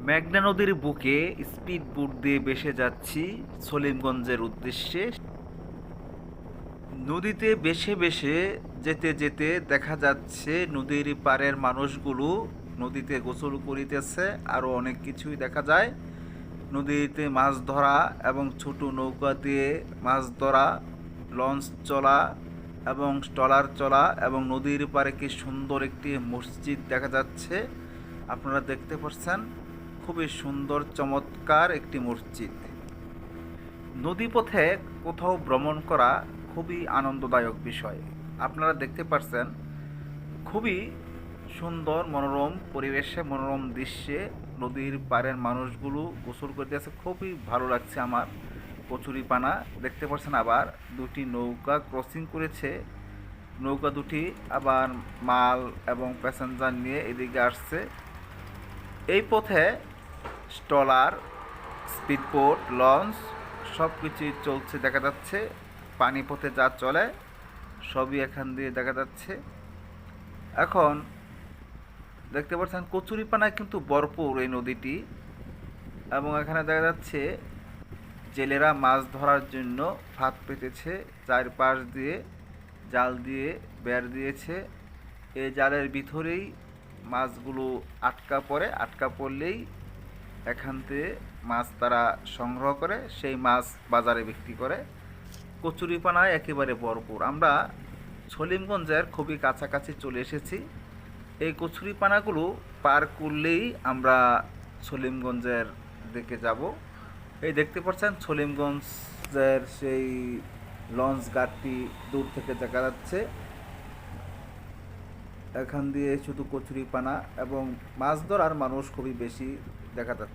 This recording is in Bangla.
মেঘনা নদীর বুকে স্পিড বোট দিয়ে ভেসে যাচ্ছি সলিমগঞ্জের উদ্দেশ্যে। নদীতে ভেসে ভেসে যেতে যেতে দেখা যাচ্ছে নদীর পাড়ের মানুষগুলো নদীতে গোসল করিতেছে। আরও অনেক কিছুই দেখা যায়। নদীতে মাছ ধরা এবং ছোট নৌকা দিয়ে মাছ ধরা, লঞ্চ চলা এবং ট্রলার চলা, এবং নদীর পাড়ে কি সুন্দর একটি মসজিদ দেখা যাচ্ছে। আপনারা দেখতে পাচ্ছেন, খুবই সুন্দর চমৎকার একটি মসজিদ। নদীপথে কোথাও ভ্রমণ করা খুবই আনন্দদায়ক বিষয়। আপনারা দেখতে পাচ্ছেন, খুবই সুন্দর মনোরম পরিবেশে, মনোরম দৃশ্যে নদীর পাড়ের মানুষগুলো গোসল করতেছে। খুবই ভালো লাগছে আমার। কচুরিপানা দেখতে পাচ্ছেন, আবার দুটি নৌকা ক্রসিং করেছে। নৌকা দুটি আবার মাল এবং প্যাসেঞ্জার নিয়ে এদিকে আসছে। এই পথে ট্রলার, স্পিডবোট, লঞ্চ সব কিছুই চলছে দেখা যাচ্ছে। পানি পথে যা চলে সবই এখান দিয়ে দেখা যাচ্ছে। এখন দেখতে পাচ্ছেন কচুরিপানায় কিন্তু ভরপুর এই নদীটি, এবং এখানে দেখা যাচ্ছে জেলেরা মাছ ধরার জন্য ফাঁদ পেতেছে। চারপাশ দিয়ে জাল দিয়ে বের দিয়েছে। এই জালের ভিতরেই মাছগুলো আটকা পড়লেই এখান থেকে মাছ তারা সংগ্রহ করে সেই মাছ বাজারে বিক্রি করে। কচুরিপানায় একেবারে ভরপুর। আমরা সলিমগঞ্জের খুবই কাছাকাছি চলে এসেছি। এই কচুরিপানাগুলো পার করলেই আমরা সলিমগঞ্জের দিকে যাব। এই দেখতে পাচ্ছেন সলিমগঞ্জের সেই লঞ্চ ঘাটটি দূর থেকে দেখা যাচ্ছে। এখান দিয়ে শুধু কচুরিপানা এবং মাছ ধরার মানুষ খুবই বেশি দেখা যাচ্ছে।